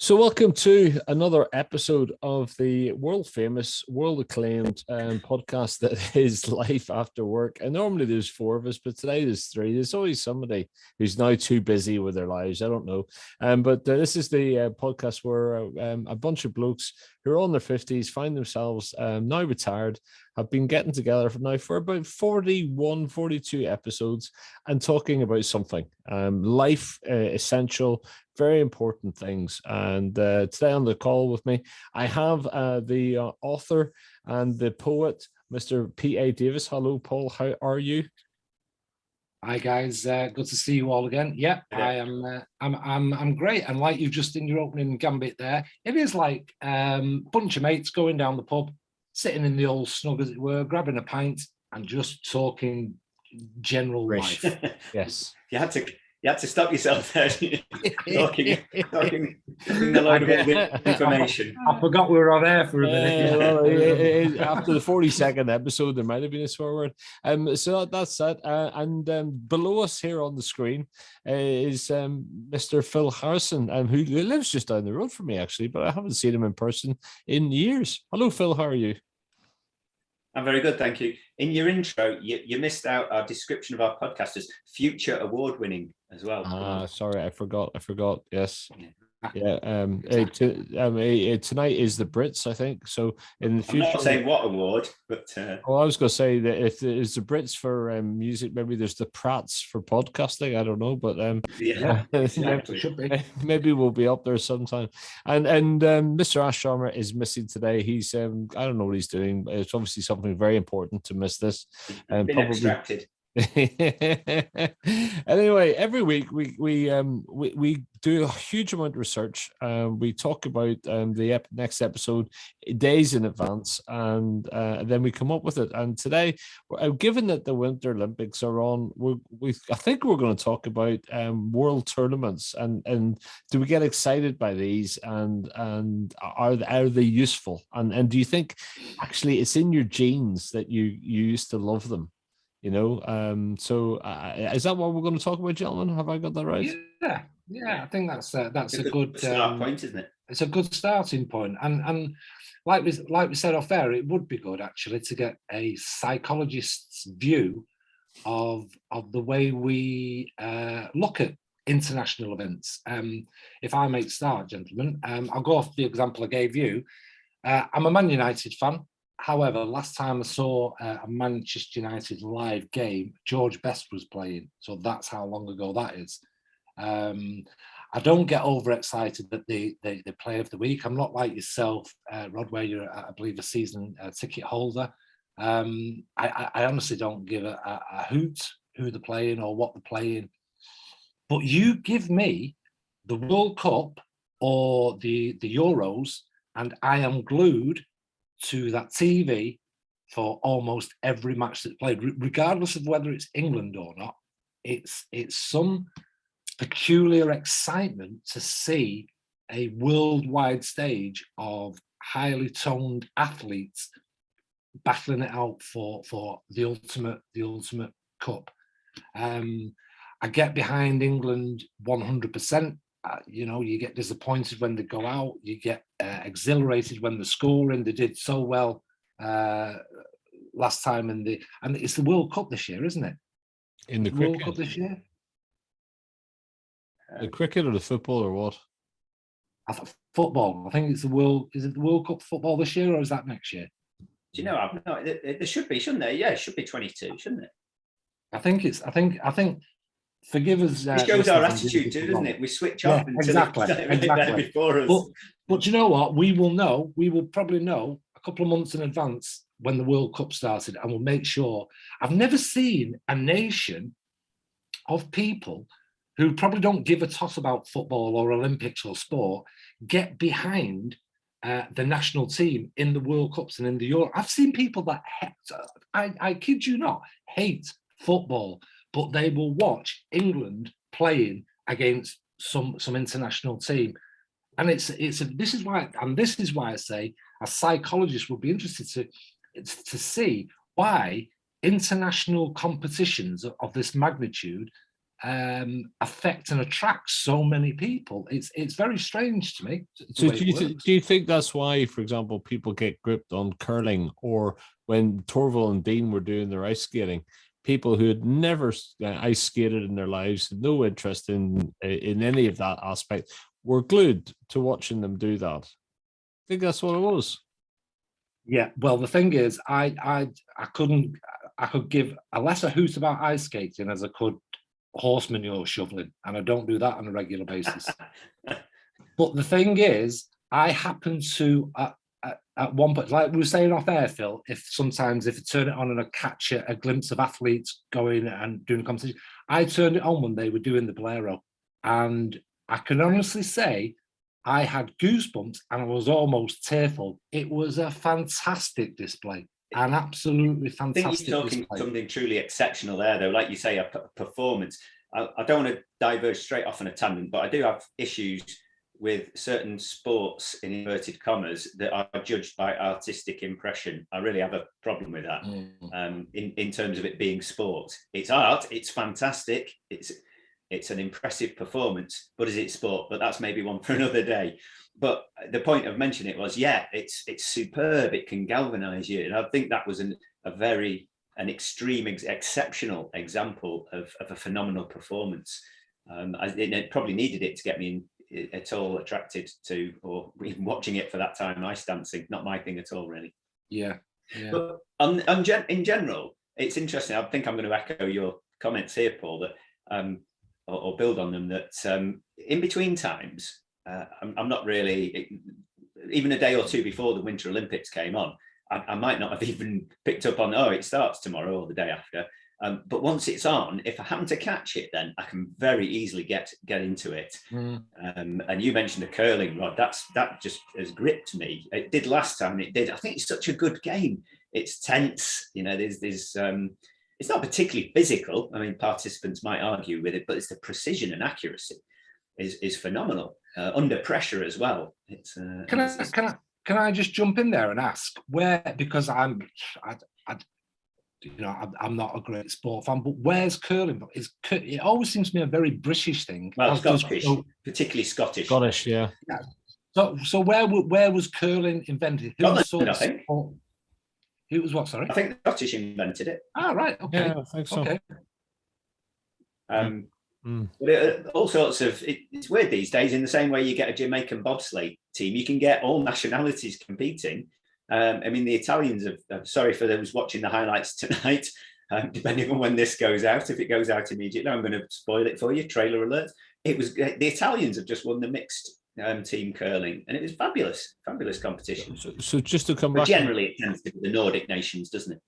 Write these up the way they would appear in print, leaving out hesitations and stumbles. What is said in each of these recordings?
So, welcome to another episode of the world famous, world acclaimed podcast that is Life After Work. And normally there's four of us, but today there's three. There's always somebody who's now too busy with their lives. I don't know. But this is the podcast where a bunch of blokes who are on their 50s find themselves now retired, have been getting together for about 41, 42 episodes and talking about something. Life, essential, very important things. And today on the call with me, I have the author and the poet, Mr. P.A. Davis. Hello, Paul. How are you? Hi guys, good to see you all again. Yeah, I am. I'm great. And like you've just in your opening gambit there, it is like bunch of mates going down the pub, sitting in the old snug as it were, grabbing a pint and just talking general life. Yes. You had to stop yourself there, talking a load of information. I forgot we were on air for a minute. After the 42nd episode, there might have been a swear word. So that's it. And below us here on the screen is Mr. Phil Harrison, who lives just down the road from me, actually, but I haven't seen him in person in years. Hello, Phil. How are you? I'm very good, thank you. In your intro, you missed out our description of our podcast as future award-winning as well. Sorry, I forgot. Yes. Yeah. Tonight is the Brits, I think. So in the future, I'm not saying what award, but I was going to say that if it's the Brits for music, maybe there's the Prats for podcasting. I don't know, but exactly. maybe we'll be up there sometime. And Mr. Ash Sharma is missing today. He's I don't know what he's doing. It's obviously something very important to miss this. Been probably extracted. Anyway, every week we do a huge amount of research. We talk about the next episode days in advance, and then we come up with it. And today, given that the Winter Olympics are on, I think we're going to talk about world tournaments and do we get excited by these and are they useful? And do you think actually it's in your genes that you used to love them? So is that what we're going to talk about, gentlemen? Have I got that right? Yeah. I think that's a good start point, isn't it? It's a good starting point, and like we said off air, it would be good actually to get a psychologist's view of the way we look at international events. If I may start, gentlemen, I'll go off the example I gave you. I'm a Man United fan. However, last time I saw a Manchester United live game, George Best was playing. So that's how long ago that is. I don't get overexcited that they play of the week. I'm not like yourself, Rod, where you're, I believe, a season ticket holder. I honestly don't give a hoot who they're playing or what they're playing. But you give me the World Cup or the Euros, and I am glued to that TV for almost every match that's played, regardless of whether it's England or not. It's some peculiar excitement to see a worldwide stage of highly toned athletes battling it out for the ultimate cup. I get behind England 100%. You get disappointed when they go out. You get exhilarated when they're scoring. They did so well last time and it's the World Cup this year, isn't it? In the World Cup this year. The cricket or the football or what? I thought football. I think it's the World. Is it the World Cup football this year or is that next year? Do you know? No, there should be, shouldn't there? Yeah, it should be 22, shouldn't it? I think. Forgive us. It shows our attitude too, doesn't it? We switch off exactly. Before us. But you know what? We will probably know a couple of months in advance when the World Cup started, and we'll make sure. I've never seen a nation of people who probably don't give a toss about football or Olympics or sport get behind the national team in the World Cups and in the Euro. I've seen people that I kid you not, hate football, but they will watch England playing against some international team. And this is why I say a psychologist would be interested to see why international competitions of this magnitude affect and attract so many people. It's very strange to me. So do you think that's why, for example, people get gripped on curling, or when Torval and Dean were doing their ice skating, people who had never ice skated in their lives, had no interest in any of that aspect, were glued to watching them do that? I think that's what it was. Yeah, well, the thing is, I could give a lesser hoot about ice skating as I could horse manure shoveling, and I don't do that on a regular basis. But the thing is, I happen to at one point, like we were saying off air, Phil, if I turn it on and I catch a glimpse of athletes going and doing a competition, I turned it on when they were doing the Bolero, and I can honestly say I had goosebumps and I was almost tearful. It was a fantastic display, an absolutely fantastic I think you're talking display. something truly exceptional there, though. Like you say, a performance. I don't want to diverge straight off on a tangent, but I do have issues with certain sports, in inverted commas, that are judged by artistic impression. I really have a problem with that. In terms of it being sport. It's art, it's fantastic, it's an impressive performance, but is it sport? But that's maybe one for another day. But the point of mentioning it was, yeah, it's superb. It can galvanize you. And I think that was an extreme, exceptional example of a phenomenal performance. It probably needed it to get me at all attracted to, or even watching it for that time, ice dancing. Not my thing at all, really. Yeah. But in general, it's interesting. I think I'm going to echo your comments here, Paul, that or build on them, that in between times, I'm not really, even a day or two before the Winter Olympics came on, I might not have even picked up on, it starts tomorrow or the day after. But once it's on, if I happen to catch it, then I can very easily get into it. And you mentioned the curling, Rod. That just has gripped me. It did last time. It did. I think it's such a good game. It's tense. There's it's not particularly physical. I mean, participants might argue with it, but it's the precision and accuracy is phenomenal under pressure as well. Can I just jump in there and ask where, because I'm not a great sport fan, but where's curling? It always seems to be a very British thing. Well, Scottish, particularly Scottish. Scottish, yeah. So where was curling invented? Scotland, I think. Who was what? Sorry, I think the Scottish invented it. Right. Okay. Yeah, I think so. Okay. But all sorts of. It's weird these days. In the same way you get a Jamaican bobsleigh team, you can get all nationalities competing. I mean, the Italians have. Sorry for those watching the highlights tonight. Depending on when this goes out, if it goes out immediately, I'm going to spoil it for you. Trailer alert! It was the Italians have just won the mixed team curling, and it was fabulous competition. So just to come but back, generally it tends to be the Nordic nations, doesn't it?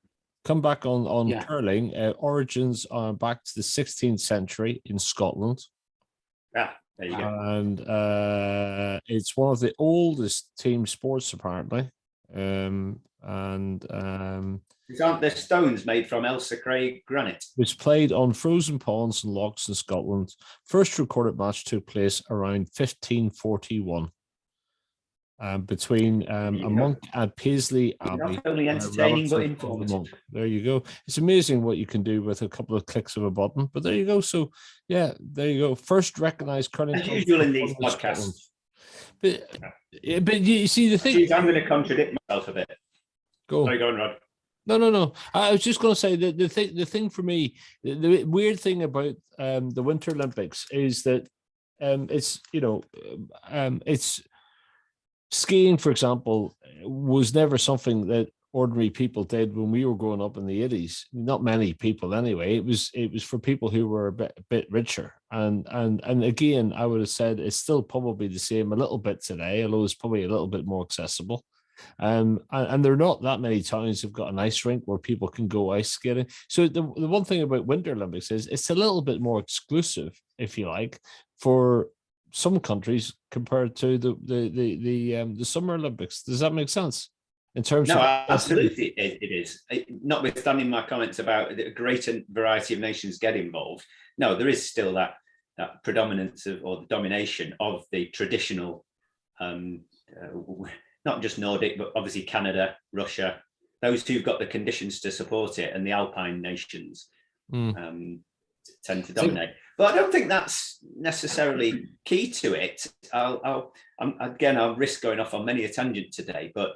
Come back on curling. Origins are back to the 16th century in Scotland. There you go. And it's one of the oldest team sports, apparently. Aren't there stones made from Ailsa Craig granite? It's played on frozen ponds and lochs in Scotland. First recorded match took place around 1541 between a monk at Paisley Abbey. Not only entertaining but informative. There you go. It's amazing what you can do with a couple of clicks of a button. But there you go. So yeah, there you go. First recognized curling. As usual in these podcasts. But you see the thing. I'm going to contradict myself a bit. Go. Sorry, go on, Rod. No. I was just going to say that the thing for me, the weird thing about the Winter Olympics is that it's skiing, for example, was never something that ordinary people did when we were growing up in the 80s. Not many people anyway. It was for people who were a bit richer. And again, I would have said it's still probably the same a little bit today, although it's probably a little bit more accessible. And there are not that many towns who've got an ice rink where people can go ice skating. So the one thing about Winter Olympics is it's a little bit more exclusive, if you like, for some countries compared to the Summer Olympics. Does that make sense? In terms of absolutely, it is. Notwithstanding my comments about a greater variety of nations get involved, no, there is still that predominance or the domination of the traditional. Not just Nordic, but obviously Canada, Russia, those who've got the conditions to support it, and the Alpine nations tend to dominate. But I don't think that's necessarily key to it. I'll risk going off on many a tangent today, but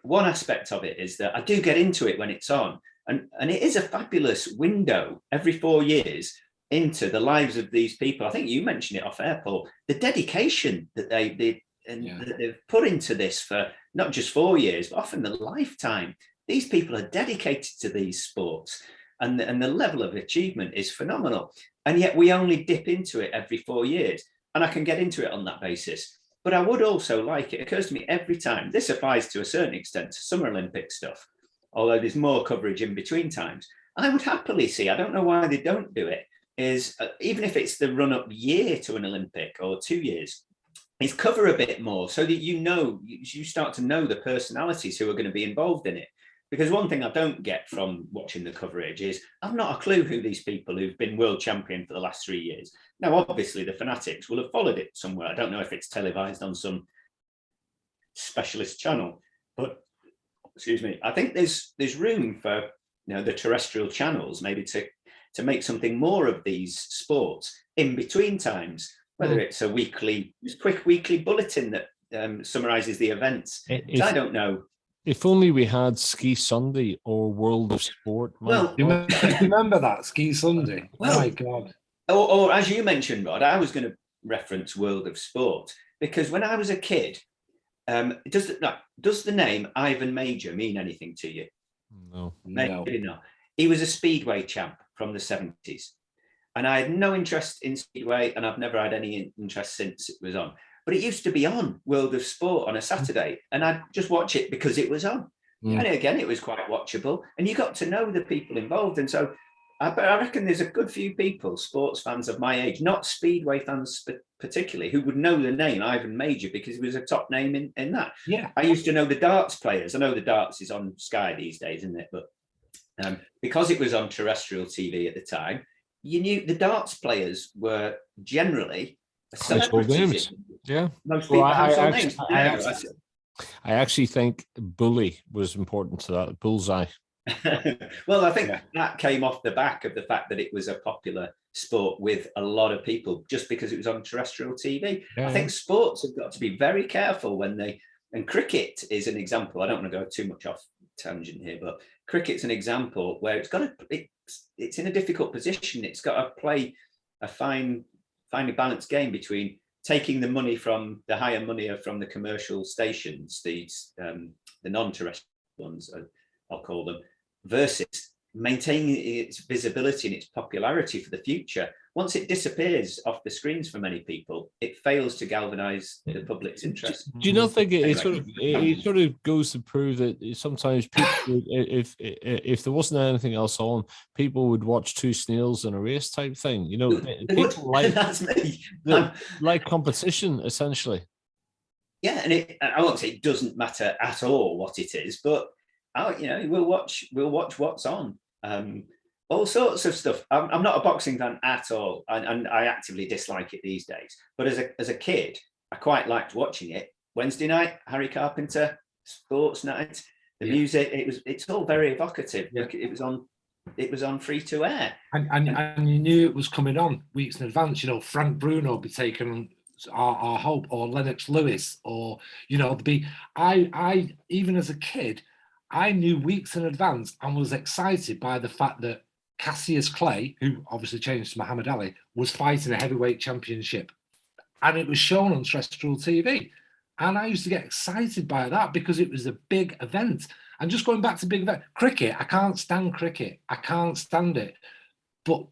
one aspect of it is that I do get into it when it's on, and it is a fabulous window every 4 years into the lives of these people. I think you mentioned it off air, Paul, the dedication that that they've put into this for not just 4 years, but often a lifetime. These people are dedicated to these sports, and the level of achievement is phenomenal. And yet we only dip into it every 4 years. And I can get into it on that basis. But I would also like, it occurs to me every time, this applies to a certain extent to Summer Olympic stuff, although there's more coverage in between times. I would happily see, I don't know why they don't do it, is even if it's the run-up year to an Olympic or 2 years, is cover a bit more so that you start to know the personalities who are going to be involved in it. Because one thing I don't get from watching the coverage is I've not a clue who these people who've been world champion for the last 3 years. Now, obviously, the fanatics will have followed it somewhere. I don't know if it's televised on some specialist channel, but excuse me, I think there's room for the terrestrial channels maybe to make something more of these sports in between times. Whether it's a quick weekly bulletin that summarises the events. I don't know. If only we had Ski Sunday or World of Sport. Well, remember that Ski Sunday? Well, oh my God. Or as you mentioned, Rod, I was going to reference World of Sport because when I was a kid, does the name Ivan Major mean anything to you? No. Maybe not. He was a speedway champ from the 70s. And I had no interest in speedway, and I've never had any interest since it was on. But it used to be on World of Sport on a Saturday, and I'd just watch it because it was on. And again, it was quite watchable, and you got to know the people involved. And so I reckon there's a good few people, sports fans of my age, not speedway fans particularly, who would know the name Ivan Major because he was a top name in that. Yeah. I used to know the darts players. I know the darts is on Sky these days, isn't it? But because it was on terrestrial TV at the time, you knew the darts players were generally celebrities. Yeah. Most people household names. I actually think Bully was important to that, Bullseye. Well, I think that came off the back of the fact that it was a popular sport with a lot of people just because it was on terrestrial TV. I think sports have got to be very careful and cricket is an example. I don't want to go too much off tangent here, but cricket's an example where it's in a difficult position. It's got to play a finely balanced game between taking the money from the higher money from the commercial stations, the non-terrestrial ones, I'll call them, versus maintaining its visibility and its popularity for the future. Once it disappears off the screens for many people, it fails to galvanize the public's interest. Do you not think it sort of goes to prove that sometimes people, if there wasn't anything else on, people would watch two snails in a race type thing? People like competition essentially. Yeah, and I won't say it doesn't matter at all what it is, but we'll watch what's on. All sorts of stuff. I'm not a boxing fan at all, and I actively dislike it these days. But as a kid, I quite liked watching it. Wednesday night, Harry Carpenter, sports night, the music. It's all very evocative. Yeah. It was on free to air, and you knew it was coming on weeks in advance. Frank Bruno would be taking our hope, or Lennox Lewis, or I even as a kid, I knew weeks in advance and was excited by the fact that Cassius Clay, who obviously changed to Muhammad Ali, was fighting a heavyweight championship. And it was shown on terrestrial TV. And I used to get excited by that because it was a big event. And just going back to big event, cricket, I can't stand cricket. I can't stand it. But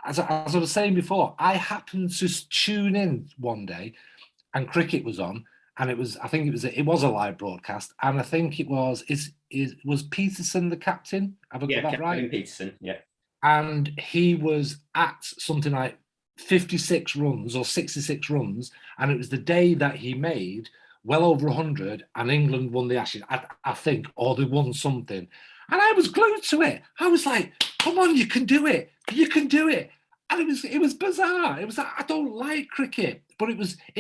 as I was saying before, I happened to tune in one day and cricket was on. And it was a live broadcast, and I think it was Peterson the captain? Have I got that right? Peterson, yeah. And he was at something like 56 runs or 66 runs, and it was the day that he made well over 100, and England won the Ashes, I think, or they won something. And I was glued to it. I was like, "Come on, you can do it! You can do it!" And it was bizarre. It was like, I don't like cricket, but it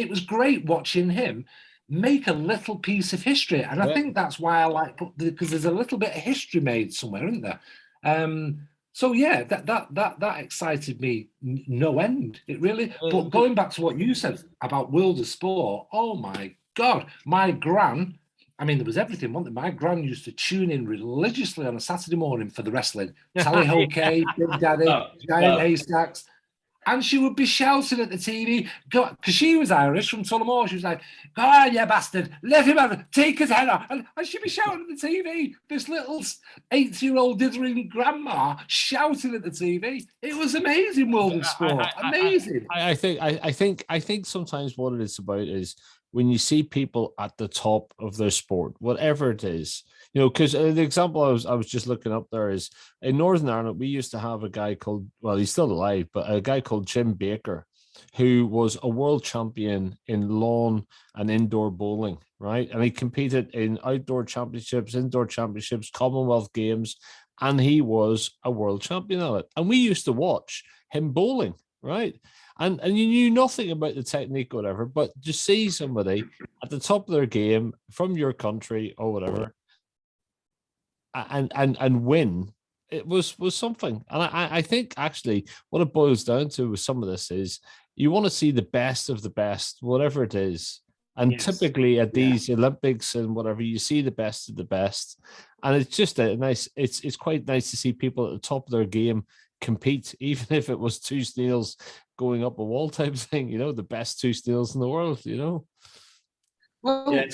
was great watching him make a little piece of history. And I think that's why I like, because there's a little bit of history made somewhere, isn't there? So yeah, that excited me no end. It really. But going back to what you said about World of Sport, oh my God, my gran. I mean, there was everything, wasn't there? My gran used to tune in religiously on a Saturday morning for the wrestling. Tally Ho Kay, Big Daddy, Giant Haystacks. And she would be shouting at the TV, because she was Irish from Tullamore. She was like, "Go on, you bastard, let him have it, take his head off." And she'd be shouting at the TV. This little 8-year-old dithering grandma shouting at the TV. It was amazing, World of Sport. Amazing. I think sometimes what it is about is when you see people at the top of their sport, whatever it is, because the example I was just looking up there is in Northern Ireland, we used to have a guy called, well, he's still alive, but a guy called Jim Baker, who was a world champion in lawn and indoor bowling, right? And he competed in outdoor championships, indoor championships, Commonwealth Games, and he was a world champion at it. And we used to watch him bowling, right? And you knew nothing about the technique or whatever, but to see somebody at the top of their game from your country or whatever and win, it was something. And I think actually what it boils down to with some of this is you want to see the best of the best, whatever it is. And typically at these Olympics and whatever, you see the best of the best. And it's just it's quite nice to see people at the top of their game compete, even if it was two snails going up a wall type thing, the best two snails in the world, Well,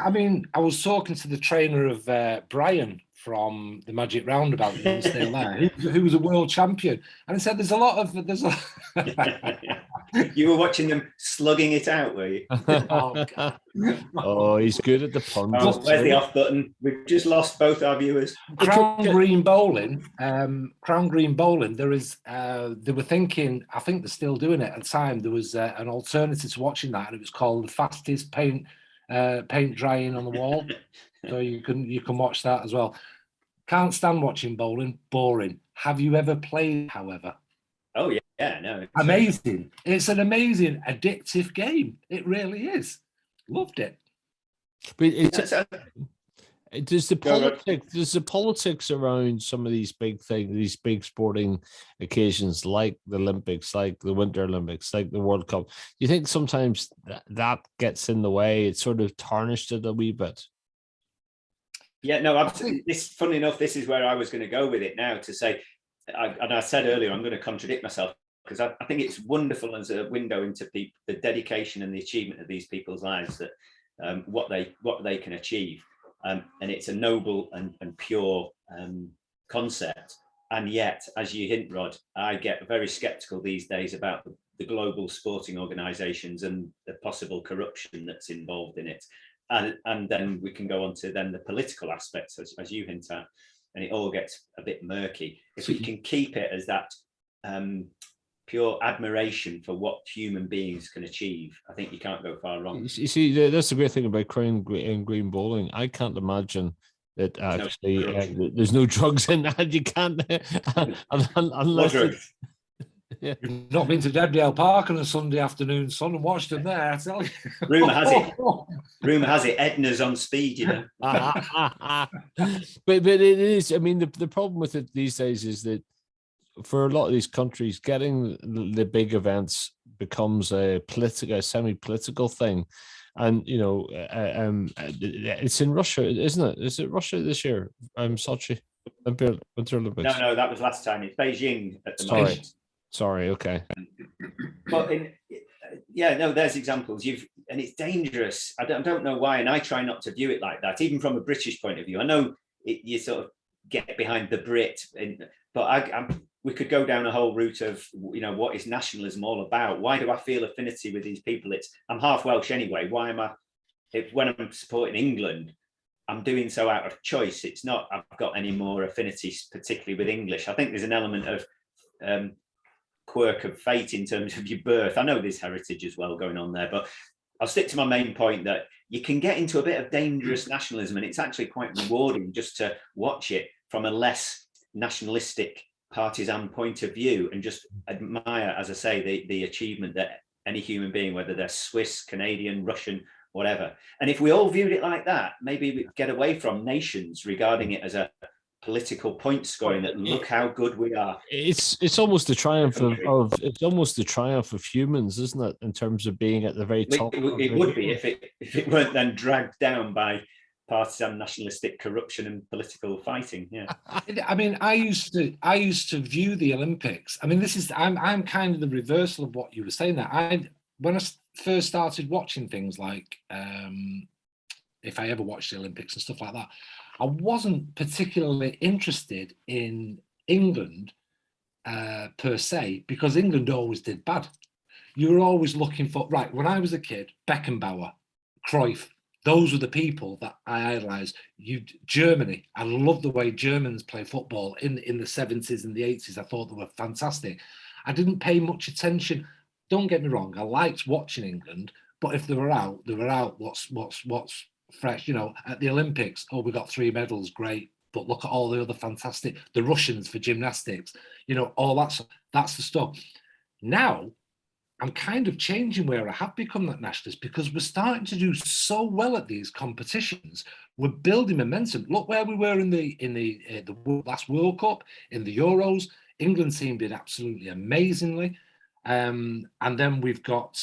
I mean, I was talking to the trainer of Brian from the Magic Roundabout, still there, who was a world champion, and he said there's a You were watching them slugging it out, were you? Oh, God. Oh, he's good at the puns. Oh, where's the off button? We've just lost both our viewers. Crown Green Bowling. There is. They were thinking. I think they're still doing it at the time. There was an alternative to watching that, and it was called the fastest paint drying on the wall. So you can watch that as well. Can't stand watching bowling. Boring. Have you ever played? However. Oh yeah, no. Amazing. It's an amazing, addictive game. It really is. Loved it. But there's the politics around some of these big things, these big sporting occasions like the Olympics, like the Winter Olympics, like the World Cup. Do you think sometimes that gets in the way? It sort of tarnished it a wee bit. Yeah, no, absolutely. Funny enough, this is where I was going to go with it now to say, and I said earlier, I'm going to contradict myself because I think it's wonderful as a window into the dedication and the achievement of these people's lives, that what they can achieve. And it's a noble and pure concept. And yet, as you hint, Rod, I get very skeptical these days about the global sporting organisations and the possible corruption that's involved in it. And then we can go on to then the political aspects, as you hint at, and it all gets a bit murky. If we can keep it as that pure admiration for what human beings can achieve, I think you can't go far wrong. You see, that's the great thing about Crown Green Bowling. I can't imagine that actually there's no drugs in that. You can't unless yeah. You've not been to Deadale Park on a Sunday afternoon, son, and watched them there, I tell you. Rumour has it, Edna's on speed, but it is. I mean, the problem with it these days is that for a lot of these countries, getting the big events becomes a semi-political thing. And it's in Russia, isn't it? Is it Russia this year? Sochi, Winter Olympics. No, that was last time. It's Beijing at the moment. Sorry, okay. But there's examples. And it's dangerous. I don't know why, and I try not to view it like that, even from a British point of view. I know you sort of get behind the Brit, but we could go down a whole route of what is nationalism all about? Why do I feel affinity with these people? I'm half Welsh anyway. Why am I? When I'm supporting England, I'm doing so out of choice. It's not I've got any more affinities, particularly with English. I think there's an element of quirk of fate in terms of your birth. I know there's heritage as well going on there, but I'll stick to my main point that you can get into a bit of dangerous nationalism, and it's actually quite rewarding just to watch it from a less nationalistic, partisan point of view and just admire, as I say, the achievement that any human being, whether they're Swiss, Canadian, Russian, whatever. And if we all viewed it like that, maybe we'd get away from nations regarding it as a political point scoring that look how good we are. It's almost the triumph it's almost the triumph of humans, isn't it? In terms of being at the very top. It would be if it weren't then dragged down by partisan, nationalistic corruption and political fighting. Yeah. I mean, I used to view the Olympics. I mean, I'm kind of the reversal of what you were saying there. When I first started watching things like if I ever watched the Olympics and stuff like that, I wasn't particularly interested in England per se, because England always did bad. You were always looking for, right, when I was a kid, Beckenbauer, Cruyff, those were the people that I idolized. Germany, I love the way Germans play football in the 70s and the 80s. I thought they were fantastic. I didn't pay much attention. Don't get me wrong, I liked watching England, but if they were out, they were out. What's fresh? You know, at the Olympics, oh, we got 3 medals, great. But look at all the other fantastic, the Russians for gymnastics, you know, all that's the stuff. Now, I'm kind of changing where I have become that nationalist, because we're starting to do so well at these competitions. We're building momentum. Look where we were in the last World Cup, in the Euros. England team did absolutely amazingly. And then we've got,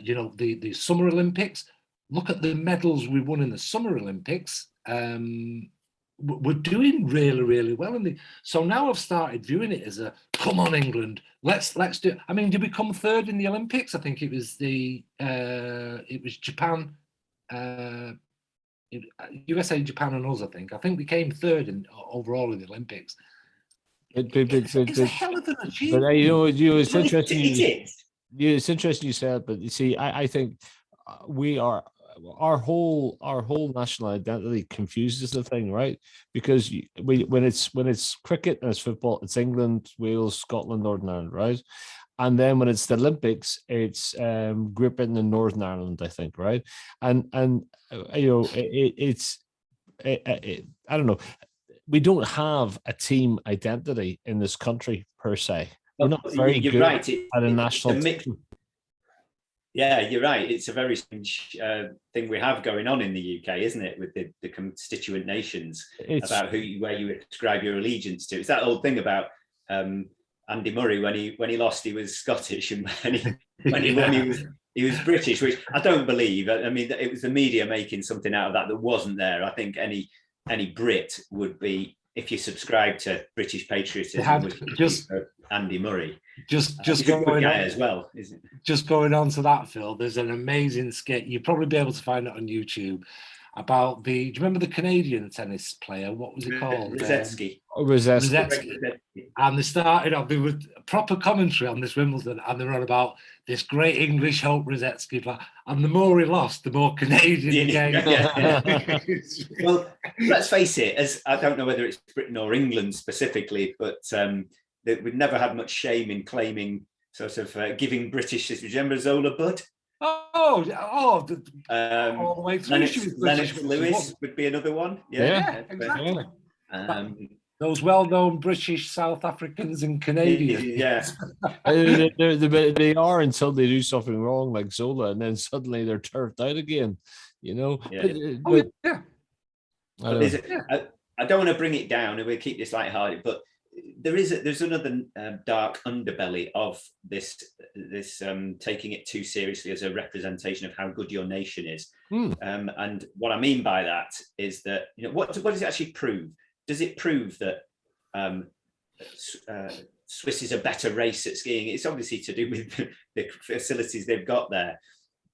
you know, the Summer Olympics. Look at the medals we won in the Summer Olympics. We're doing really, really well. So now I've started viewing it as a, come on, England, let's do it. I mean, did we come third in the Olympics? I think it was Japan, USA, Japan, and us. I think we came third overall in the Olympics. It's a hell of an achievement. But you know, it's interesting. It's interesting you said, but you see, I think we are. Our whole national identity confuses the thing, right? Because when it's cricket and it's football, it's England, Wales, Scotland, Northern Ireland, right? And then when it's the Olympics, it's Great Britain and Northern Ireland, I think, right? And you know, I don't know. We don't have a team identity in this country per se. We're not very good right. at a national. Yeah, you're right. It's a very strange thing we have going on in the UK, isn't it, with the constituent nations about where you ascribe your allegiance to. It's that old thing about Andy Murray when he lost, he was Scottish, and when he won, he was British, which I don't believe. I mean, it was the media making something out of that wasn't there. I think any Brit would be, if you subscribe to British patriotism, just Andy Murray. Just going on as well, isn't it? Just going on to that, Phil. There's an amazing skit. You'll probably be able to find it on YouTube about do you remember the Canadian tennis player? What was it called? Rosetsky. Rosetsky. And they started off with proper commentary on this Wimbledon, and they were on about this great English hope Rosetsky. And the more he lost, the more Canadian he gained. Yeah. Well, let's face it, as I don't know whether it's Britain or England specifically, but we've never had much shame in claiming sort of giving British citizens. Remember Zola Budd? All the way through. Lennox Lewis would be another one. Yeah, exactly. Those well-known British, South Africans, and Canadians. Yeah, they are until they do something wrong, like Zola, and then suddenly they're turfed out again. You know. Yeah. I don't want to bring it down, and we'll keep this lighthearted, but there's another dark underbelly of this taking it too seriously as a representation of how good your nation is. And what I mean by that is that, you know, what does it actually prove? Does it prove that Swiss is a better race at skiing? It's obviously to do with the facilities they've got there.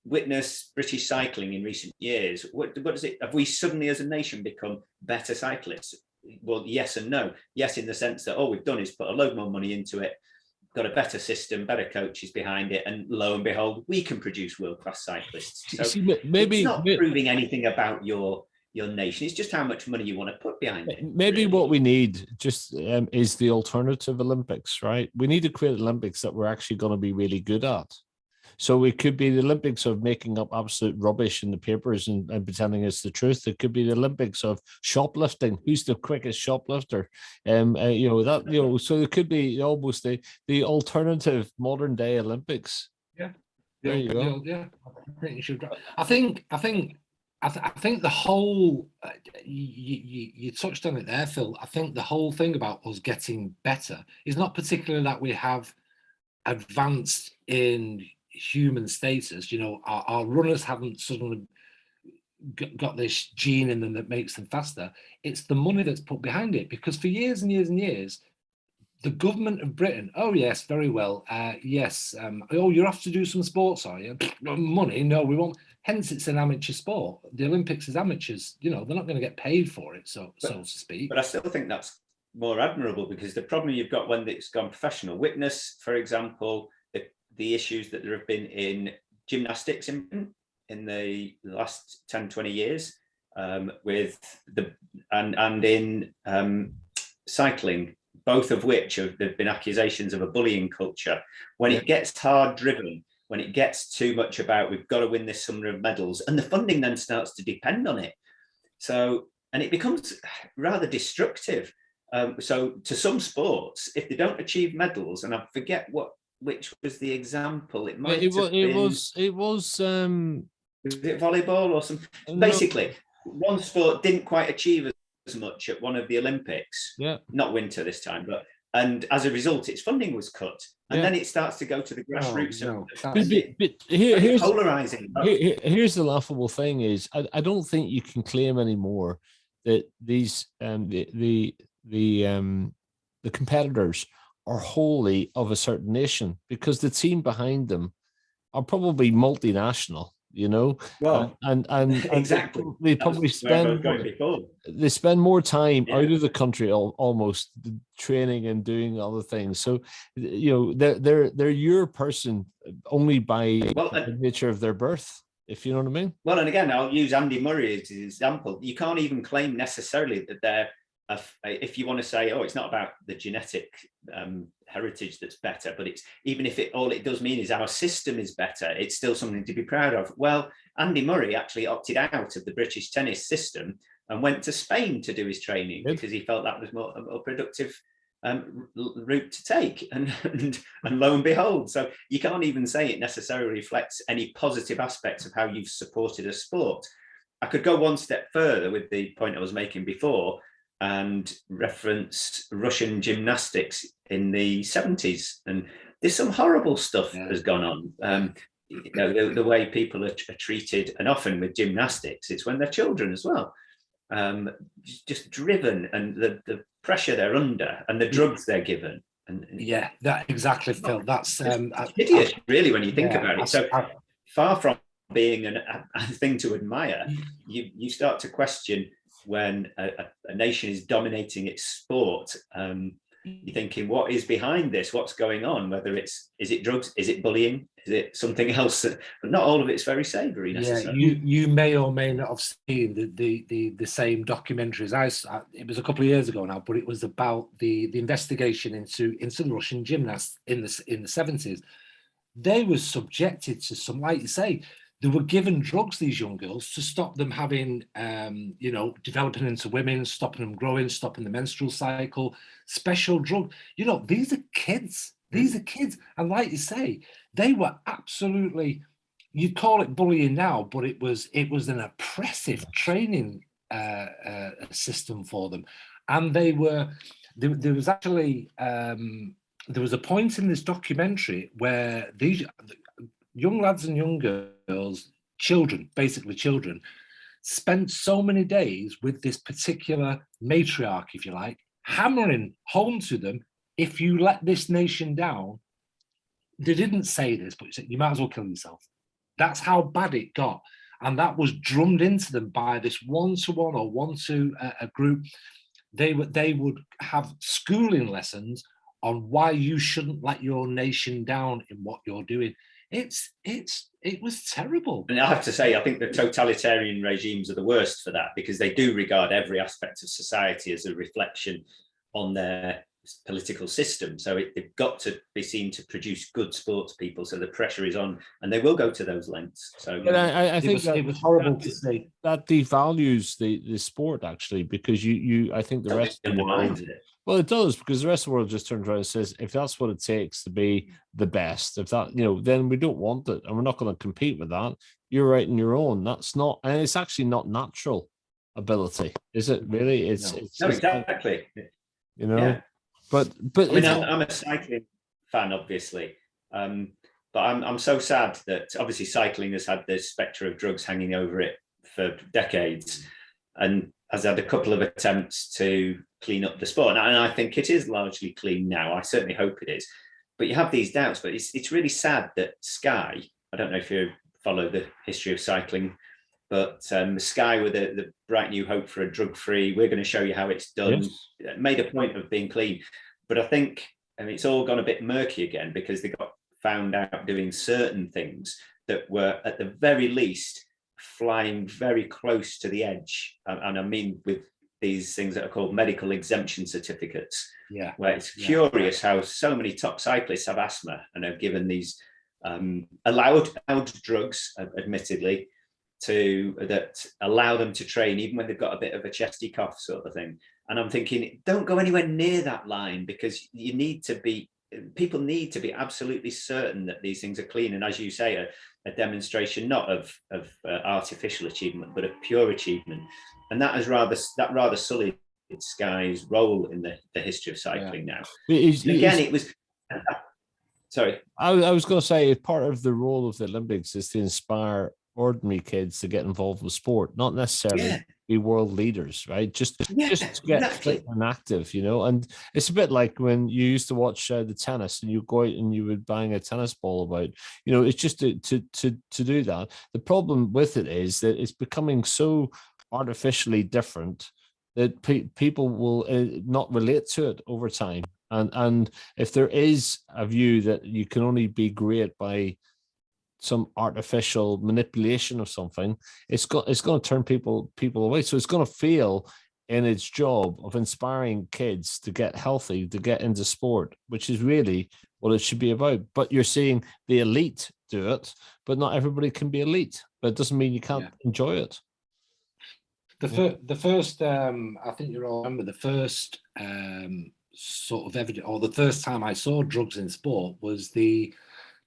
Witness British cycling in recent years. What does it? Have we suddenly, as a nation, become better cyclists? Well, yes and no. Yes, in the sense that all we've done is put a load more money into it, got a better system, better coaches behind it, and lo and behold, we can produce world-class cyclists. So maybe it's not proving anything about your nation. It's just how much money you want to put behind it. Maybe really. What we need just is the alternative Olympics, right? We need to create Olympics that we're actually going to be really good at. So it could be the Olympics of making up absolute rubbish in the papers and pretending it's the truth. It could be the Olympics of shoplifting. Who's the quickest shoplifter? So it could be almost the alternative modern day Olympics. Yeah. There you go. Yeah. I think you should. I think I think the whole you touched on it there, Phil. I think the whole thing about us getting better is not particularly that we have advanced in human status. You know, our runners haven't suddenly got this gene in them that makes them faster. It's the money that's put behind it, because for years and years and years, the government of Britain, oh yes, very well, yes, oh, you have to do some sports, are you? Money? No, we won't. Hence, it's an amateur sport. The Olympics is amateurs. You know, they're not going to get paid for it, so to speak. But I still think that's more admirable, because the problem you've got when it's gone professional, witness, for example, the issues that there have been in gymnastics in the last 10, 20 years, with and in cycling, both of which there have been accusations of a bullying culture. When it gets hard driven, when it gets too much about we've got to win this summer of medals, and the funding then starts to depend on it. So, and it becomes rather destructive. So to some sports, if they don't achieve medals, and I forget which was the example, it was it volleyball or something? No. Basically, one sport didn't quite achieve as much at one of the Olympics, not winter this time, and as a result, its funding was cut, and then it starts to go to the grassroots. But here's polarizing. Here's the laughable thing: is I don't think you can claim anymore that these the competitors are wholly of a certain nation, because the team behind them are probably multinational. You know, and exactly, they probably spend more time out of the country almost training and doing other things. So, you know, they're your person only by the nature of their birth, if you know what I mean. Well, and again, I'll use Andy Murray as an example. You can't even claim necessarily that they're, if you want to say, oh, it's not about the genetic heritage that's better, but it's, even if all it does mean is our system is better, it's still something to be proud of. Well, Andy Murray actually opted out of the British tennis system and went to Spain to do his training because he felt that was a more productive route to take, and lo and behold. So you can't even say it necessarily reflects any positive aspects of how you've supported a sport. I could go one step further with the point I was making before and reference Russian gymnastics in the 70s, and there's some horrible stuff that has gone on. You know, the way people are treated, and often with gymnastics, it's when they're children as well, just driven, and the pressure they're under and the drugs they're given. And that exactly, Phil. That's idiot, really, when you think about it. So far from being a thing to admire, you start to question when a nation is dominating its sport. You're thinking, what is behind this? What's going on? Whether is it drugs? Is it bullying? Is it something else? But not all of it's very savoury necessarily. Yeah, you may or may not have seen the same documentaries. It was a couple of years ago now, but it was about the investigation into the Russian gymnasts in the 70s. They were subjected to some, like you say, they were given drugs, these young girls, to stop them having, developing into women, stopping them growing, stopping the menstrual cycle, special drug. You know, these are kids. These are kids. And like you say, they were absolutely, you'd call it bullying now, but it was an oppressive training system for them. And there was actually, there was a point in this documentary where these young lads and young girls, basically children, spent so many days with this particular matriarch, if you like, hammering home to them, if you let this nation down, they didn't say this, but you might as well kill yourself. That's how bad it got. And that was drummed into them by this one-to-one or one-to a group. They would have schooling lessons on why you shouldn't let your nation down in what you're doing. It was terrible. And I have to say, I think the totalitarian regimes are the worst for that, because they do regard every aspect of society as a reflection on their political system. So they've got to be seen to produce good sports people. So the pressure is on, and they will go to those lengths. So I think it was horrible to see. That devalues the sport, actually, because you I think the rest of the world. Well, it does, because the rest of the world just turns around and says, if that's what it takes to be the best, if that, then we don't want it and we're not going to compete with that. You're writing your own. That's not, and it's actually not natural ability, is it really? No, exactly. Yeah. But I mean, I'm a cycling fan, obviously. But I'm so sad that obviously cycling has had the spectre of drugs hanging over it for decades, and has had a couple of attempts to clean up the sport. And I think it is largely clean now. I certainly hope it is. But you have these doubts. But it's really sad that Sky, I don't know if you follow the history of cycling, but Sky with the bright new hope for a drug-free, we're going to show you how it's done, made a point of being clean. But I think it's all gone a bit murky again, because they got found out doing certain things that were at the very least flying very close to the edge. And I mean with these things that are called medical exemption certificates, where it's curious how so many top cyclists have asthma and are given these allowed drugs, admittedly, that allow them to train even when they've got a bit of a chesty cough sort of thing. And I'm thinking, don't go anywhere near that line, because people need to be absolutely certain that these things are clean. And as you say, a demonstration not of artificial achievement, but of pure achievement. And that has rather sullied Sky's role in the history of cycling now. It was. Sorry, I was going to say, part of the role of the Olympics is to inspire ordinary kids to get involved with sport, not necessarily be world leaders, right? Just to get fit and active, and it's a bit like when you used to watch the tennis, and you go out and you would bang a tennis ball about, it's just to do that. The problem with it is that it's becoming so artificially different that people will not relate to it over time. And if there is a view that you can only be great by some artificial manipulation of something, it's going to turn people away. So it's going to fail in its job of inspiring kids to get healthy, to get into sport, which is really what it should be about. But you're seeing the elite do it, but not everybody can be elite. But it doesn't mean you can't enjoy it. The first, I think you all remember, the first sort of evidence, or the first time I saw drugs in sport was do you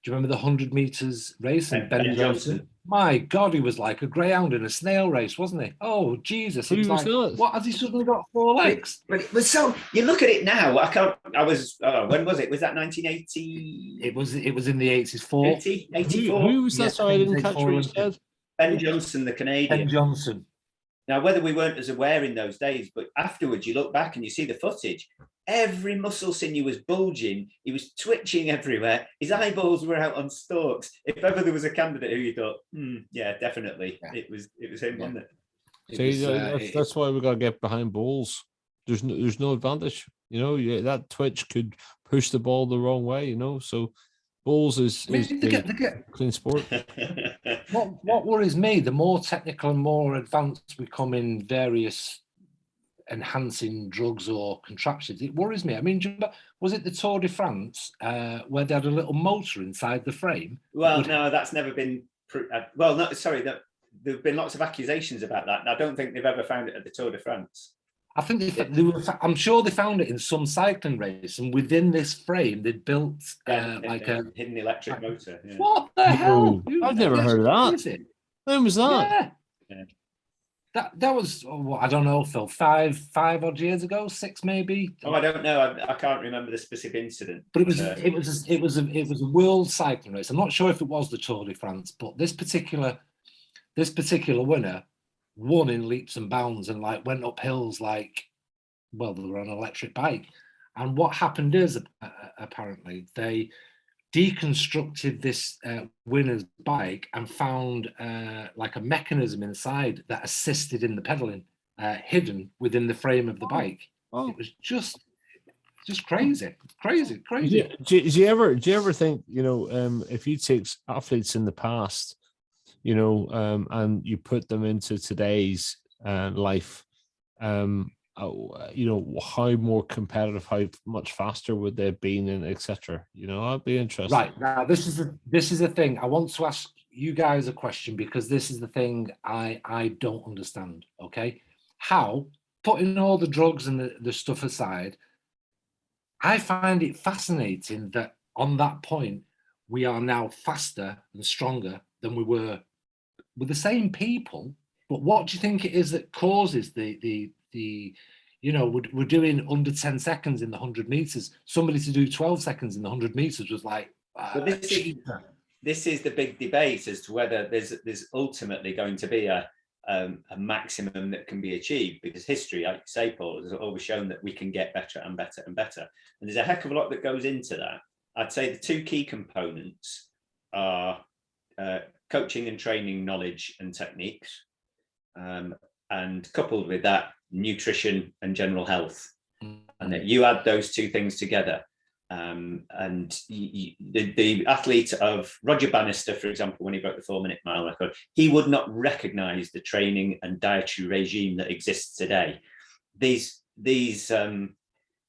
remember the 100 meters race? And Ben Johnson. My God, he was like a greyhound in a snail race, wasn't he? Oh, Jesus. He was like, what, has he suddenly got 4 legs? But it was so, you look at it now, when was it? Was that 1980? It was in the 84. 84? Who was that? Sorry, I didn't catch what you said. Ben Johnson, the Canadian. Ben Johnson. Now, whether we weren't as aware in those days, but afterwards you look back and you see the footage, every muscle sinew was bulging. He was twitching everywhere. His eyeballs were out on stalks. If ever there was a candidate who you thought, definitely, it was him, wasn't it? See, that's why we got to get behind balls. There's no advantage. That twitch could push the ball the wrong way. So balls is clean sport. What worries me, the more technical and more advanced we come in various enhancing drugs or contraptions, it worries me. I mean, was it the Tour de France where they had a little motor inside the frame? Well, no, that's never been. Well, no, sorry. There have been lots of accusations about that. And I don't think they've ever found it at the Tour de France. I think I'm sure they found it in some cycling race, and within this frame they built like a hidden electric motor. Yeah. What the hell? I've never heard of that. When was that? Yeah. That was I don't know, Phil. 5 odd years ago, 6 maybe. Oh, I don't know. I can't remember the specific incident. But it was a world cycling race. I'm not sure if it was the Tour de France, but this particular winner won in leaps and bounds and went up hills they were on an electric bike. And what happened is apparently they deconstructed this winner's bike and found like a mechanism inside that assisted in the pedaling, hidden within the frame of the bike. It was just crazy. Do you ever think, if you take athletes in the past, and you put them into today's life, how more competitive, how much faster would they have been, and etc. I'd be interested. Right now, this is the thing. I want to ask you guys a question, because this is the thing I don't understand. Okay, how, putting all the drugs and the stuff aside, I find it fascinating that on that point, we are now faster and stronger than we were with the same people. But what do you think it is that causes the we're doing under 10 seconds in the 100 meters. Somebody to do 12 seconds in the 100 meters was like, But this is the big debate as to whether there's ultimately going to be a maximum that can be achieved, because history, like you say, Paul, has always shown that we can get better and better and better. And there's a heck of a lot that goes into that. I'd say the two key components are coaching and training knowledge and techniques, and coupled with that, nutrition and general health. And that you add those two things together. And the athlete of Roger Bannister, for example, when he broke the 4-minute mile record, he would not recognize the training and dietary regime that exists today.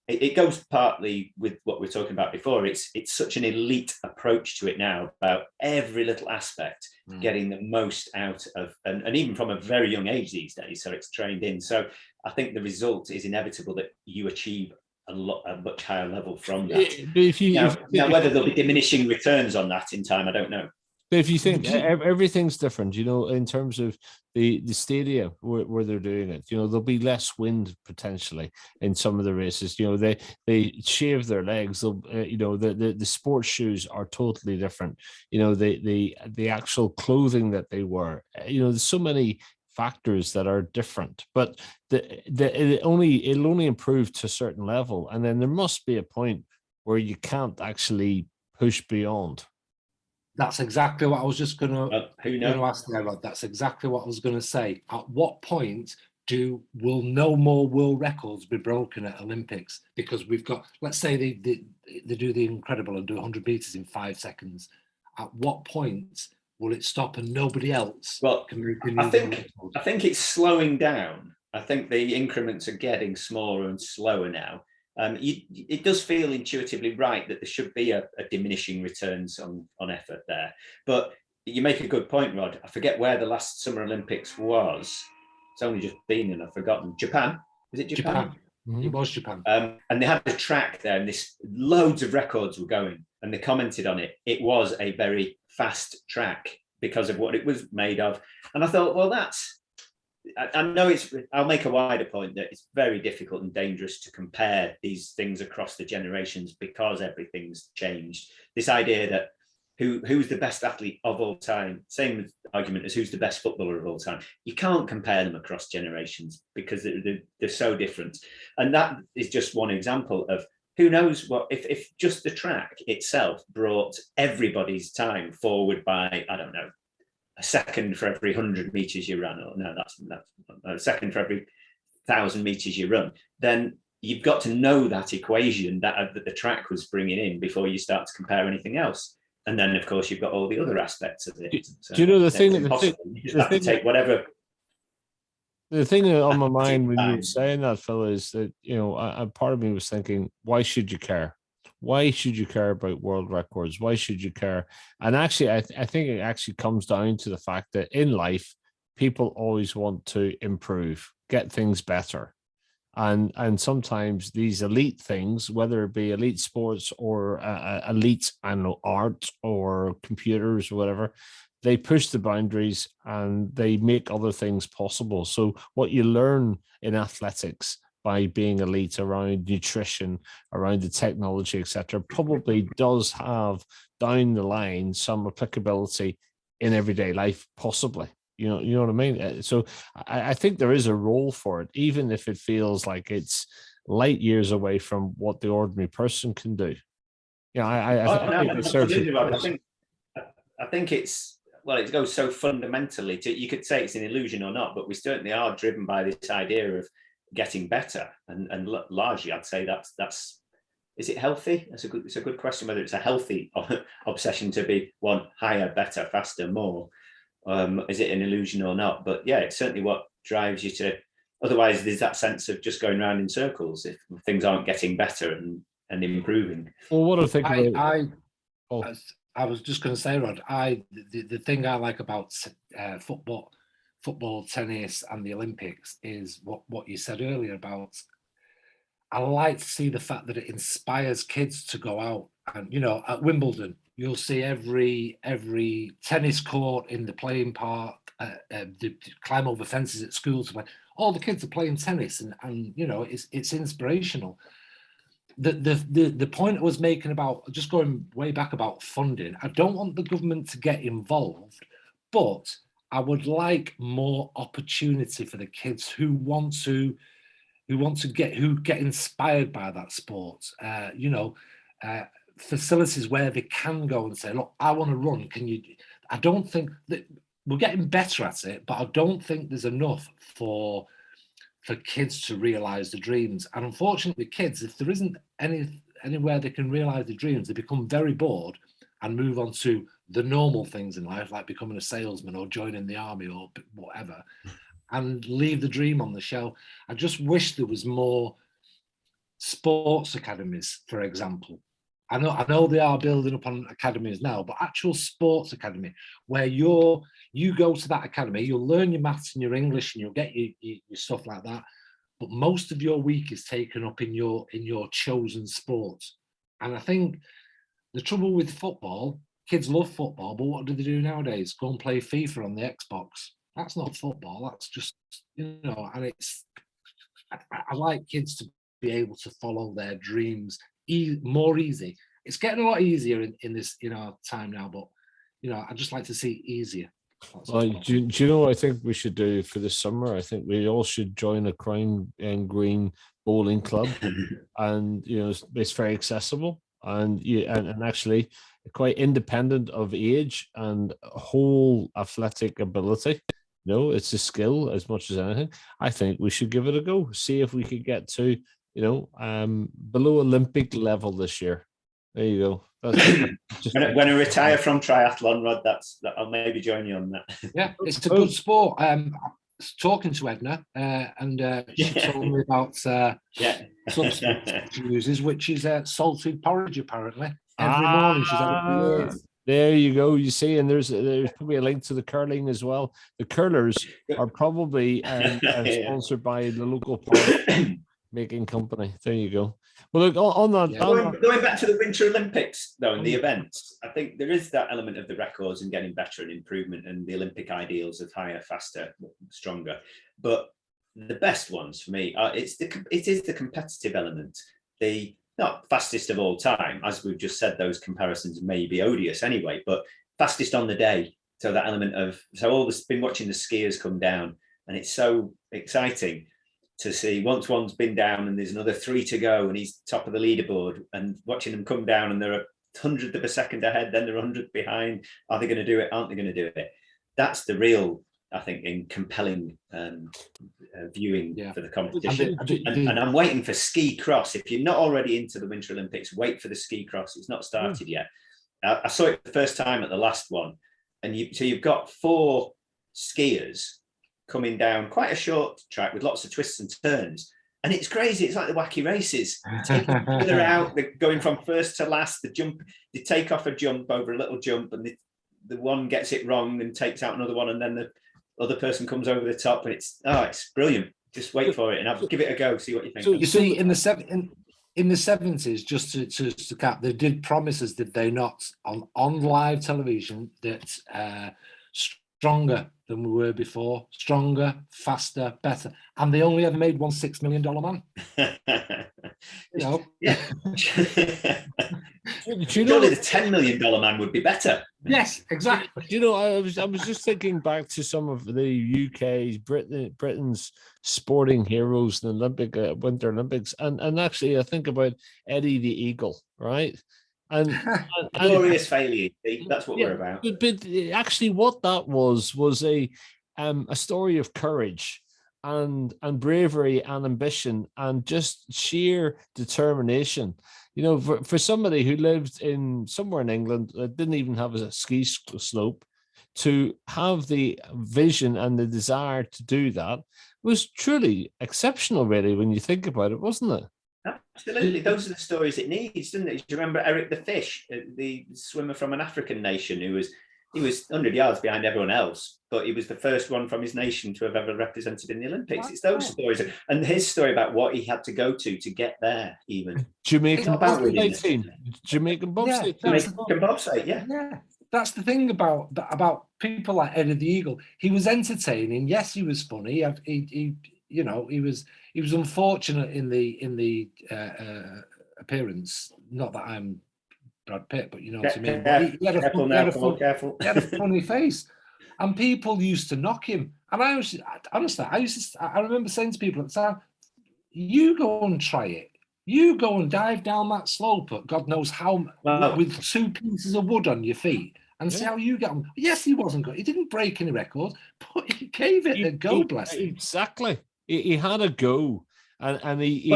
It goes partly with what we were talking about before. It's such an elite approach to it now, about every little aspect, getting the most out of, and even from a very young age these days. So it's trained in. So I think the result is inevitable that you achieve a much higher level from that. Now, whether there'll be diminishing returns on that in time, I don't know. But if you think everything's different, in terms of the stadia where they're doing it, there'll be less wind potentially in some of the races. They shave their legs. They'll, the sports shoes are totally different. The actual clothing that they wear. There's so many factors that are different, but it'll only improve to a certain level, and then there must be a point where you can't actually push beyond. That's exactly what I was just going to ask there, Rod. That's exactly what I was going to say. At what point will no more world records be broken at Olympics? Because we've got, let's say they do the incredible and do 100 meters in 5 seconds. At what point will it stop and nobody else can make a new record? I think it's slowing down. I think the increments are getting smaller and slower now. It does feel intuitively right that there should be a diminishing returns on effort there. But you make a good point, Rod. I forget where the last Summer Olympics was. It's only just been, and I've forgotten. Japan? Was it Japan? Mm-hmm. It was Japan. And they had a track there, and loads of records were going, and they commented on it. It was a very fast track because of what it was made of. And I thought, well, I know I'll make a wider point that it's very difficult and dangerous to compare these things across the generations because everything's changed. This idea that who's the best athlete of all time, same argument as who's the best footballer of all time. You can't compare them across generations because they're so different. And that is just one example of who knows what, if just the track itself brought everybody's time forward by, I don't know, a second for every 100 meters you run, or no, that's a second for every 1,000 meters you run, then you've got to know that equation that the track was bringing in before you start to compare anything else. And then, of course, you've got all the other aspects of it. So do you know the thing? You just have to take whatever. The thing on my mind when you were saying that, Phil, is that part of me was thinking, why should you care? Why should you care about world records? Why should you care? And actually, I think it actually comes down to the fact that in life, people always want to improve, get things better. And sometimes these elite things, whether it be elite sports or elite, art or computers or whatever, they push the boundaries and they make other things possible. So what you learn in athletics by being elite around nutrition, around the technology, etc., probably does have down the line some applicability in everyday life, possibly. You know what I mean? So I think there is a role for it, even if it feels like it's light years away from what the ordinary person can do. I think it's, well, it goes so fundamentally to, you could say it's an illusion or not, but we certainly are driven by this idea of getting better, and largely I'd say that's is it healthy? It's a good question whether it's a healthy obsession to be one higher, better, faster, more. Is it an illusion or not? But yeah, it's certainly what drives you to. Otherwise, there's that sense of just going around in circles if things aren't getting better and improving. Well, what I think I was just going to say, Rod, the thing I like about football, tennis, and the Olympics is what you said earlier about. I like to see the fact that it inspires kids to go out. And at Wimbledon, you'll see every tennis court in the playing park, climb over fences at schools. All the kids are playing tennis, and it's inspirational. The point I was making about just going way back about funding, I don't want the government to get involved, but I would like more opportunity for the kids who get inspired by that sport. Facilities where they can go and say, look, I want to run. Can you? I don't think that we're getting better at it, but I don't think there's enough for kids to realize the dreams. And unfortunately, kids, if there isn't anywhere they can realize the dreams, they become very bored and move on to the normal things in life, like becoming a salesman or joining the army or whatever, and leave the dream on the shelf. I just wish there was more sports academies, for example. I know they are building up on academies now, but actual sports academy where you go to that academy, you'll learn your maths and your English and you'll get your stuff like that. But most of your week is taken up in your chosen sport. And I think the trouble with football, kids love football, but what do they do nowadays? Go and play FIFA on the Xbox. That's not football. That's just, and I like kids to be able to follow their dreams more easy. It's getting a lot easier in this time now, but I just like to see it easier. Well, do you know what I think we should do for the summer? I think we all should join a crime and green bowling club, and it's very accessible and actually quite independent of age and whole athletic ability. It's a skill as much as anything. I think we should give it a go. See if we could get to below Olympic level this year. There you go. When I retire from triathlon, Rod, I'll maybe join you on that. Yeah, it's a good sport. Talking to Edna, and she told me about substance she uses, which is salted porridge. Apparently, every morning she's had it for years. There you go. You see, and there's probably a link to the curling as well. The curlers are probably sponsored by the local porridge making company. There you go. Well, look, on that. Yeah. Going back to the Winter Olympics, though, and the events, I think there is that element of the records and getting better and improvement and the Olympic ideals of higher, faster, stronger. But the best ones for me it is the competitive element. The not fastest of all time, as we've just said, those comparisons may be odious anyway, but fastest on the day. So that element of been watching the skiers come down, and it's so exciting to see once one's been down and there's another 3 to go and he's top of the leaderboard, and watching them come down and they're a hundredth of a second ahead, then they're 100th behind. Are they going to do it? Aren't they going to do it? That's the real, I think, in compelling viewing for the competition. And I'm waiting for ski cross. If you're not already into the Winter Olympics, wait for the ski cross. It's not started yet. I saw it the first time at the last one, and you've got 4 skiers coming down quite a short track with lots of twists and turns, and it's crazy. It's like the wacky races. Taking each other out, they're going from first to last. They take off a jump over a little jump, and the one gets it wrong and takes out another one, and then the other person comes over the top, and it's brilliant. Just wait for it and give it a go. See what you think. So you see, in the 70s, just to cap, they did promise us, did they not, on live television, that stronger than we were before, stronger, faster, better, and they only ever made one $6 million man. Yeah. Surely the $10 million man would be better. Yes, exactly. I was just thinking back to some of the UK's Britain's sporting heroes in the Olympic Winter Olympics, and actually I think about Eddie the Eagle, right? And glorious failure. That's what we're about. But actually, what that was a story of courage and bravery and ambition and just sheer determination. For somebody who lived somewhere in England that didn't even have a ski slope, to have the vision and the desire to do that was truly exceptional, really, when you think about it, wasn't it? Absolutely. Those are the stories it needs, doesn't it? Do you remember Eric the Fish, the swimmer from an African nation who was he was 100 yards behind everyone else, but he was the first one from his nation to have ever represented in the Olympics. It's those stories, and his story about what he had to go to get there. Even Jamaican bobsleigh team, Jamaican bobsleigh team, Jamaican bobsleigh, yeah. That's the thing about people like Eddie the Eagle. He was entertaining. Yes, he was funny. He he was unfortunate in the appearance. Not that I'm Brad Pitt, but you know what I mean. But he had a funny face, and people used to knock him. And I remember saying to people at the time, "You go and try it. You go and dive down that slope at God knows how with 2 pieces of wood on your feet." And see how you get on. Yes, he wasn't good. He didn't break any records, but he gave it a go. Bless him. Exactly. He had a go, and he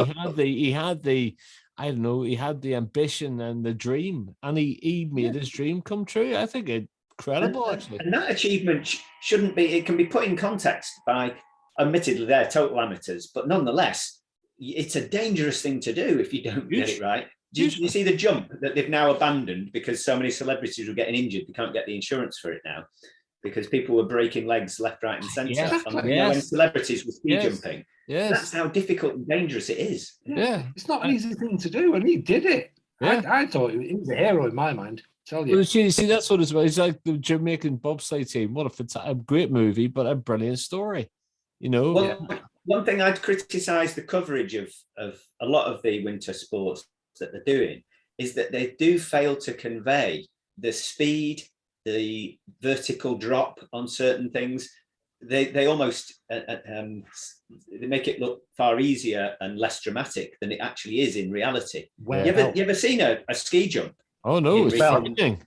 had the I don't know. He had the ambition and the dream, and he made his dream come true. I think it's incredible, actually. And that achievement shouldn't be. It can be put in context by, admittedly, they're total amateurs, but nonetheless, it's a dangerous thing to do if you don't get it right. Do you see the jump that they've now abandoned because so many celebrities were getting injured? They can't get the insurance for it now because people were breaking legs left, right, and centre. When celebrities were ski jumping, that's how difficult and dangerous it is. It's not an easy thing to do, and he did it. I thought he was a hero in my mind. Tell you. Well, see, that's what it's about. It's like the Jamaican bobsleigh team. What a great movie, but a brilliant story. You know. Well, one thing I'd criticise the coverage of a lot of the winter sports that they're doing is that they do fail to convey the speed, the vertical drop on certain things. They almost they make it look far easier and less dramatic than it actually is in reality. Well, you ever seen a ski jump? Oh no, it's frightening.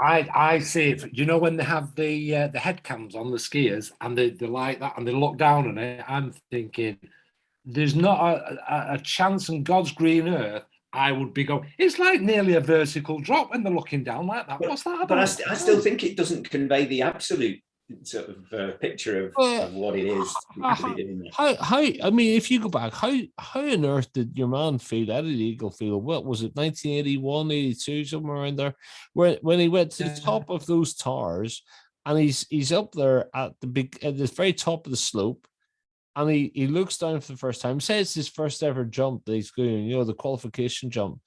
I see it. You know when they have the head cams on the skiers and they like that and they look down on it, I'm thinking there's not a chance in God's green earth I would be going. It's like nearly a vertical drop when they're looking down like that. What's that about? But I still think it doesn't convey the absolute sort of picture of what it is. I mean, if you go back, how on earth did your man feel, Eddie the Eagle feel? What was it, 1981, 82, somewhere around there, when he went to the top of those towers, and he's up there at the very top of the slope, and he looks down for the first time, says it's his first ever jump that he's doing, you know, the qualification jump.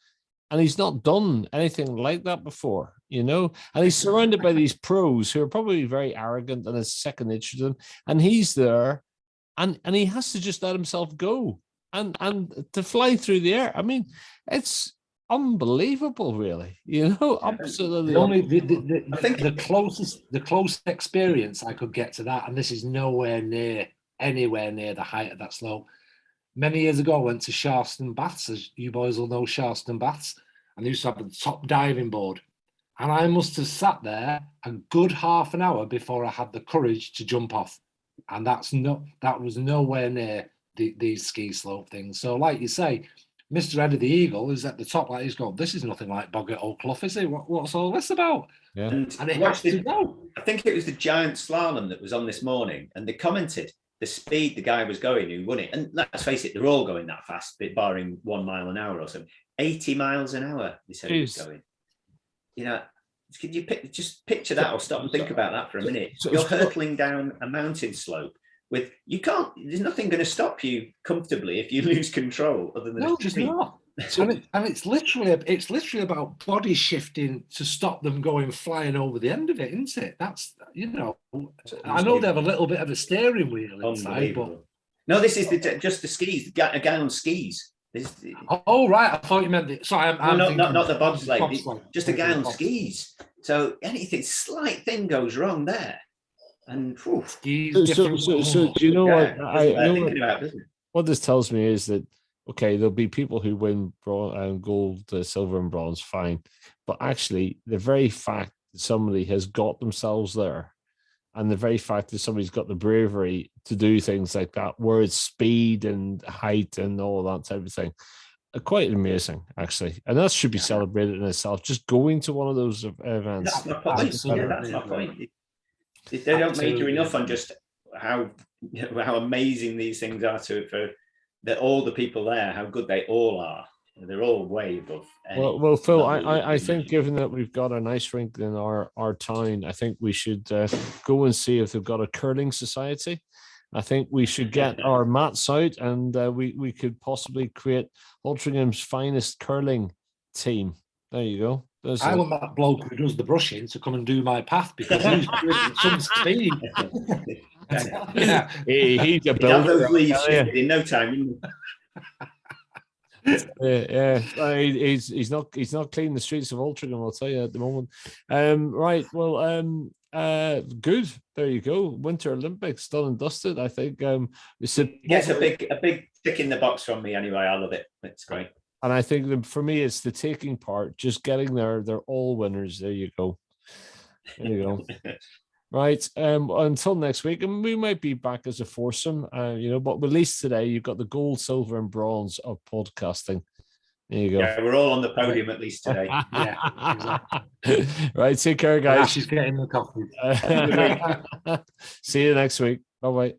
And he's not done anything like that before, you know? And he's surrounded by these pros who are probably very arrogant and it's second nature to them. And he's there and he has to just let himself go and to fly through the air. I mean, it's unbelievable, really, you know? Absolutely. The closest experience I could get to that, and this is anywhere near the height of that slope. Many years ago, I went to Sharston Baths, as you boys will know Sharston Baths, and they used to have the top diving board. And I must have sat there a good half an hour before I had the courage to jump off. And that was nowhere near these ski slope things. So, like you say, Mr. Eddie the Eagle is at the top, like he's going, this is nothing like Boggart Old Clough, is it? What's all this about? Yeah. And it has to go. I think it was the giant slalom that was on this morning, and they commented the speed the guy was going who won it. And let's face it, they're all going that fast, barring 1 mile an hour or something. 80 miles an hour, they said he was going. You know, could you just picture that or stop and think about that for a minute? You're hurtling down a mountain slope there's nothing going to stop you comfortably if you lose control other than just not. And it's literally about body shifting to stop them going flying over the end of it, isn't it? That's, you know, I know they have a little bit of a steering wheel inside, but no, this is just the skis. A guy on skis. Oh right, I thought you meant the. Sorry, I'm not the bobsleigh. Just a guy on skis. So anything slight thing goes wrong there, and so do you know what? What this tells me is that, okay, there'll be people who win gold, silver, and bronze, fine. But actually, the very fact that somebody has got themselves there, and the very fact that somebody's got the bravery to do things like that, where it's speed and height and all that type of thing, are quite amazing, actually. And that should be celebrated in itself. Just going to one of those events. That's my point. They don't major enough on just how amazing these things are for all the people there, how good they all are. They're all way above. Well, Phil, I think given that we've got an ice rink in our town, I think we should go and see if they've got a curling society. I think we should get our mats out, and we could possibly create Altringham's finest curling team. There you go. I want that bloke who does the brushing to come and do my path, because he's doing some speed. Yeah, he's a builder. Those leaves in no time. Yeah, he's not cleaning the streets of Altrincham, I'll tell you at the moment. Right, well, good. There you go. Winter Olympics done and dusted. I think Yes, a big tick in the box from me anyway. I love it. It's great. And I think for me, it's the taking part, just getting there. They're all winners. There you go. There you go. Right. Until next week, and we might be back as a foursome, but at least today you've got the gold, silver, and bronze of podcasting. There you go. Yeah, we're all on the podium at least today. Yeah, exactly. Right. Take care, guys. She's getting the coffee. See you next week. Bye bye.